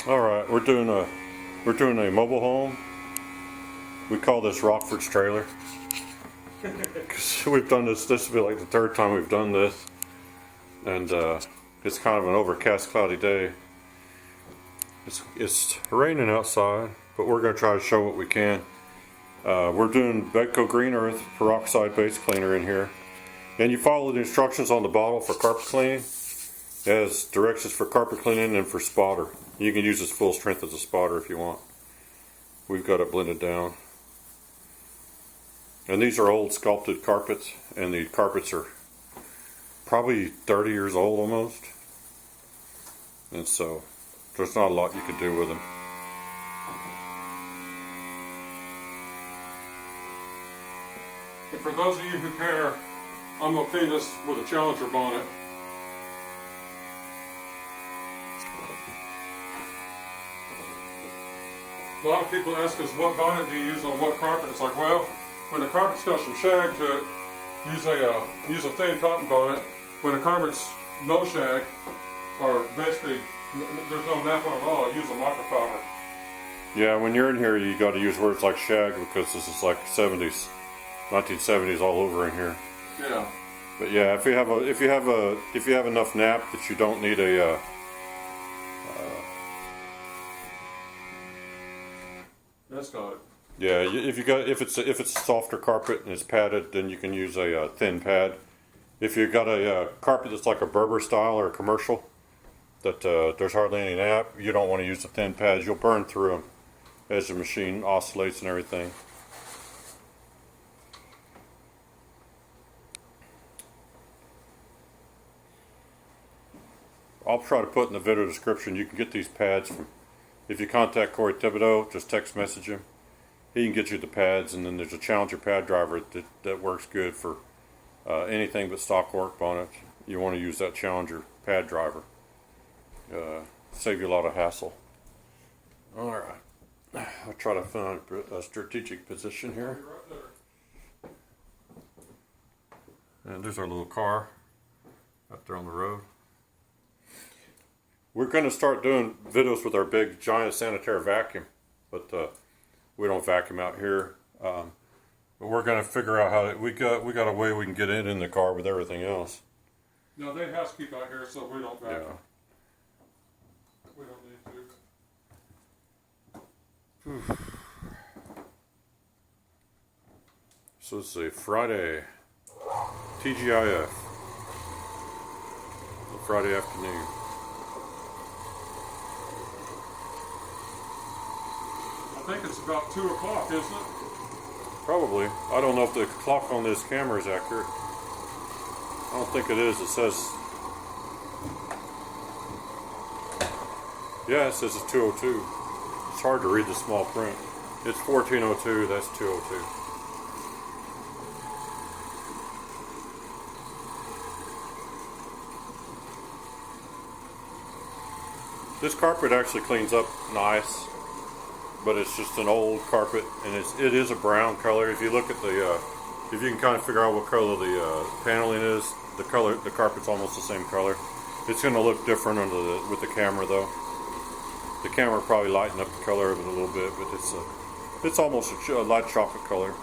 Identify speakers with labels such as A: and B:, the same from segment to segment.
A: All right, we're doing a mobile home. We call this Rockford's trailer because we've done this. This will be like the third time we've done this, and it's kind of an overcast, cloudy day. It's raining outside, but we're going to try to show what we can. We're doing Betco Green Earth Peroxide-Based cleaner in here, and you follow the instructions on the bottle for carpet cleaning. It has directions for carpet cleaning and for spotter. You can use this full strength as a spotter if you want. We've got it blended down. And these are old sculpted carpets, and the carpets are probably 30 years old almost. And so there's not a lot you can do with them.
B: And for those of you who care, I'm going to clean this with a Challenger bonnet. A lot of people ask us, what bonnet do you use on what carpet? It's like, well, when the carpet's got some shag to it, use a thin cotton bonnet. When the carpet's no shag, or basically there's no nap on it at all, use a microfiber.
A: Yeah, when you're in here, you got to use words like shag because this is like 1970's all over in here.
B: Yeah.
A: But yeah, if you have enough nap that you don't need a
B: That's got it.
A: yeah, if it's a softer carpet and it's padded, then you can use a thin pad. If you've got a carpet that's like a Berber style or a commercial, that there's hardly any nap, you don't want to use the thin pads. You'll burn through them as the machine oscillates and everything. I'll try to put in the video description. You can get these pads from, if you contact Corey Thibodeau, just text message him. He can get you the pads, and then there's a Challenger pad driver that works good for anything but stock work bonnets. You want to use that Challenger pad driver. Save you a lot of hassle. All right, I'll try to find a strategic position here. And there's our little car out there on the road. We're going to start doing videos with our big giant sanitary vacuum, but we don't vacuum out here. But we're going to figure out how to, we got a way we can get it in the car with everything else.
B: No, they housekeep out here, so we don't vacuum.
A: Yeah.
B: We don't need to.
A: So it's a Friday, TGIF, a Friday afternoon.
B: I think it's about 2 o'clock, isn't it?
A: Probably. I don't know if the clock on this camera is accurate. I don't think it is. It says, yeah, it says it's 2:02. It's hard to read the small print. It's 14:02. That's 2:02. This carpet actually cleans up nice, but it's just an old carpet, and it is a brown color. If you look at the, if you can kind of figure out what color the paneling is, the carpet's almost the same color. It's going to look different with the camera though. The camera will probably lighten up the color of it a little bit, but it's almost a light chocolate color.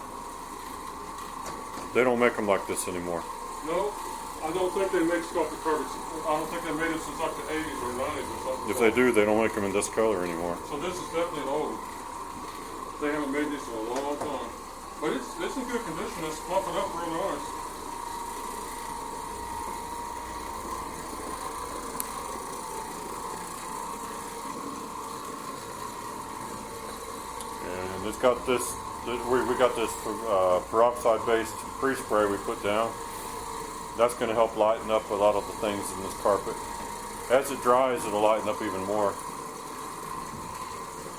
A: They don't make them like this anymore.
B: No, I don't think they make sculpted carpets. I don't think they made it since like the 80s or 90s or something.
A: If they do, they don't make them in this color anymore.
B: So this is definitely old. They haven't made these in a long time. But it's in good condition. It's fluffing up real nice.
A: And it's got this, we got this peroxide-based pre-spray we put down. That's going to help lighten up a lot of the things in this carpet. As it dries, it'll lighten up even more.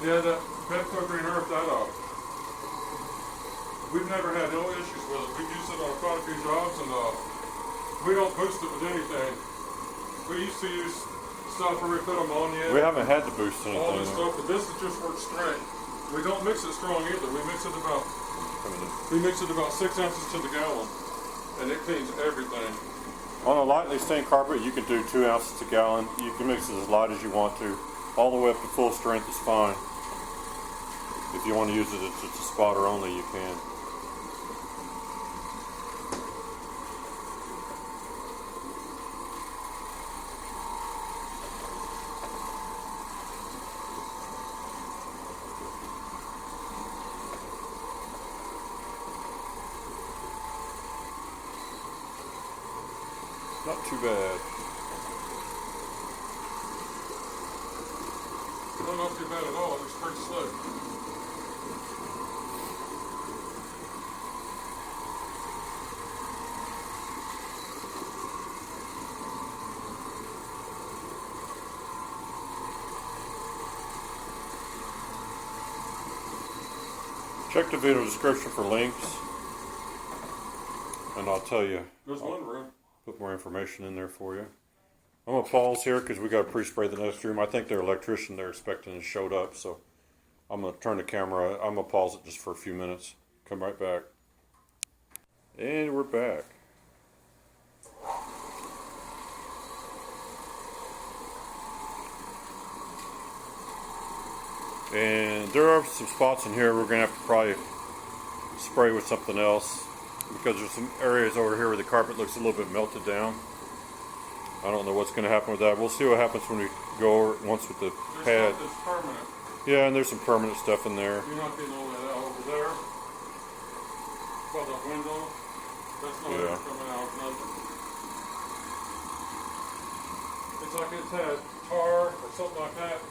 B: Yeah, that Betco Green Earth, we've never had no issues with it. We've used it on quite a few jobs, and we don't boost it with anything. We used to use stuff where we put ammonia.
A: We haven't had to boost anything.
B: All this stuff, but this is just works straight. We don't mix it strong either. We mix it about 6 ounces to the gallon, and it cleans everything.
A: On a lightly stained carpet, you can do 2 ounces a gallon. You can mix it as light as you want to. All the way up to full strength is fine. If you want to use it as just a spotter only, you can. Not too bad.
B: No, not too bad at all. It's pretty slick.
A: Check the video description for links, and I'll tell you.
B: There's one room.
A: Put more information in there for you. I'm going to pause here because we got to pre-spray the next room. I think their electrician they're expecting has showed up, so I'm going to turn the camera. I'm going to pause it just for a few minutes. Come right back. And we're back. And there are some spots in here we're going to have to probably spray with something else, because there's some areas over here where the carpet looks a little bit melted down. I don't know what's going to happen with that. We'll see what happens when we go over it once with the pad.
B: Stuff that's permanent.
A: Yeah, and there's some permanent stuff in there.
B: You're not getting all that out over there. By the window. That's not
A: Yeah.
B: coming out. Nothing. It's like it's had tar or something like that.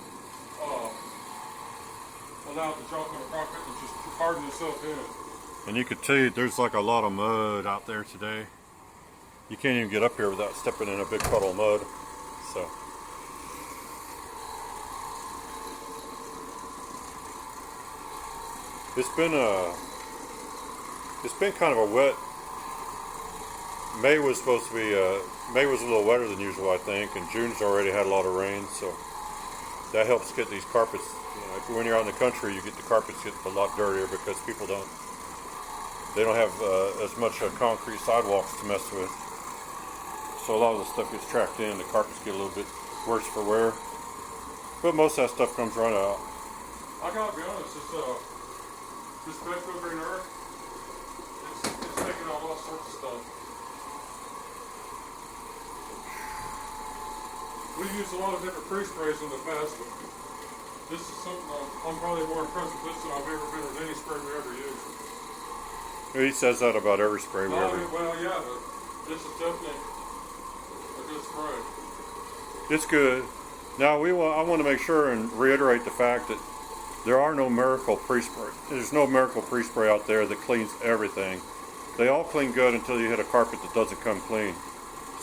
B: Allowed to drop on the carpet and just harden itself in.
A: And you could see there's like a lot of mud out there today. You can't even get up here without stepping in a big puddle of mud. So it's been kind of a wet. May was supposed to be May was a little wetter than usual, I think, and June's already had a lot of rain, so that helps get these carpets. When you're out in the country, you get the carpets get a lot dirtier because people don't have as much concrete sidewalks to mess with. So a lot of the stuff gets tracked in. The carpets get a little bit worse for wear, but most of that stuff comes right out.
B: I gotta be honest, this Betco green earth, it's taking out all sorts of stuff. We've used a lot of different pre-sprays in the past, but this is something I'm probably more impressed with this than I've ever been with any spray we ever used.
A: He says that about every spray we ever.
B: Well, yeah, but this is definitely a good spray.
A: It's good. Now I want to make sure and reiterate the fact that there are no miracle pre-spray. There's no miracle pre-spray out there that cleans everything. They all clean good until you hit a carpet that doesn't come clean.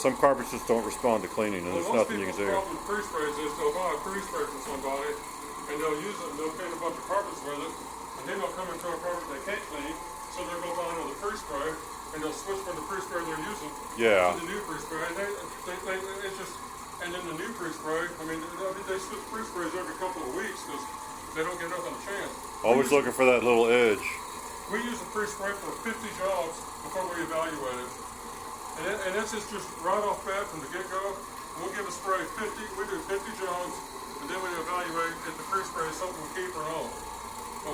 A: Some carpets just don't respond to cleaning, and there's nothing you can do.
B: Most people's problem with pre-sprays is they'll buy a pre-spray from somebody, and they'll use it, and they'll paint a bunch of carpets with it, and then they'll come into a carpet they can't clean, so they'll go buy another pre-spray, and they'll switch from the pre-spray they're using to the new pre-spray, and it's just, and then the new pre-spray, I mean, they switch pre-sprays every couple of weeks because they don't get nothing a chance.
A: Always looking for that little edge.
B: We use a pre-spray for 50 jobs before we evaluate it. And this is just right off bat from the get-go. We'll give a spray 50, we do 50 jobs, and then we evaluate if the pre-spray is something we keep or not.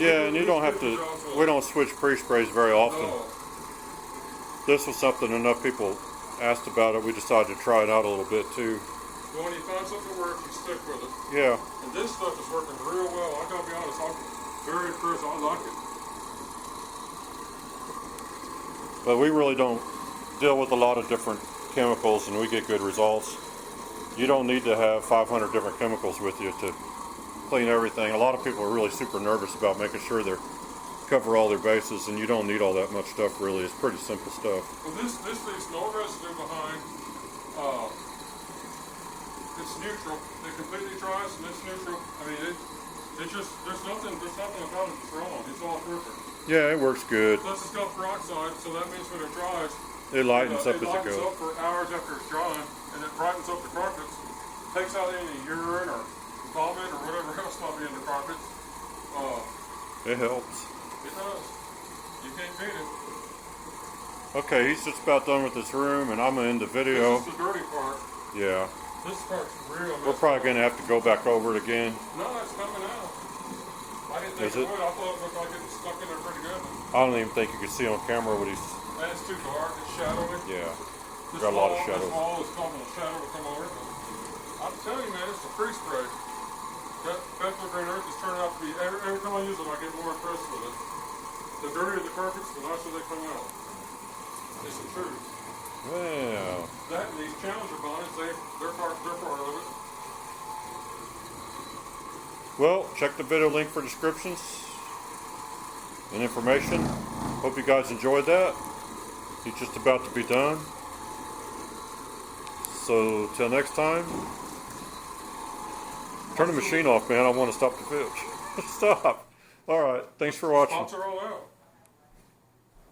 A: Yeah, and you don't have to, we don't switch pre-sprays very often.
B: No.
A: This was something enough people asked about it, we decided to try it out a little bit too.
B: But when you find something that works, you stick with it.
A: Yeah.
B: And this stuff is working real well. I gotta be honest, I'm very impressed. I like it.
A: But we really don't deal with a lot of different chemicals, and we get good results. You don't need to have 500 different chemicals with you to clean everything. A lot of people are really super nervous about making sure they cover all their bases, and you don't need all that much stuff really. It's pretty simple stuff.
B: Well, this leaves no residue behind. It's neutral. It completely dries and it's neutral. I mean, it just there's nothing about it that's wrong. It's all perfect.
A: Yeah, it works good.
B: Plus, it's got peroxide, so that means when it dries,
A: It lightens up as it
B: lightens
A: goes.
B: up for hours after it's drying, and it brightens up the carpets, takes out any urine or vomit or whatever else might be in the carpets.
A: It helps.
B: It does. You can't beat it.
A: Okay, he's just about done with this room, and I'm gonna end the video.
B: This is the dirty part.
A: Yeah.
B: This part's real
A: We're
B: messed
A: probably
B: up.
A: going to have to go back over it again.
B: No, it's coming out. I didn't think
A: Is
B: it
A: it?
B: would. I thought it looked like it was stuck in there pretty good.
A: I don't even think you can see on camera what he's.
B: And it's too dark. It's shadowy.
A: Yeah.
B: This
A: Got a lot of
B: wall-
A: shadow.
B: This wall is causing a shadow to come over. I'm telling you, man, it's a free spray. That Betco Green Earth is turning out to be, every time I use it, I get more impressed with it. The dirtier the carpets, the nicer they come out. It's the truth.
A: Well,
B: That and these Challenger bonnets, they're part of it.
A: well, check the video link for descriptions and information. Hope you guys enjoyed that. He's just about to be done. So, till next time, turn the machine off, man. I want to stop the film. Stop. All right. Thanks for watching.
B: Spots are all out.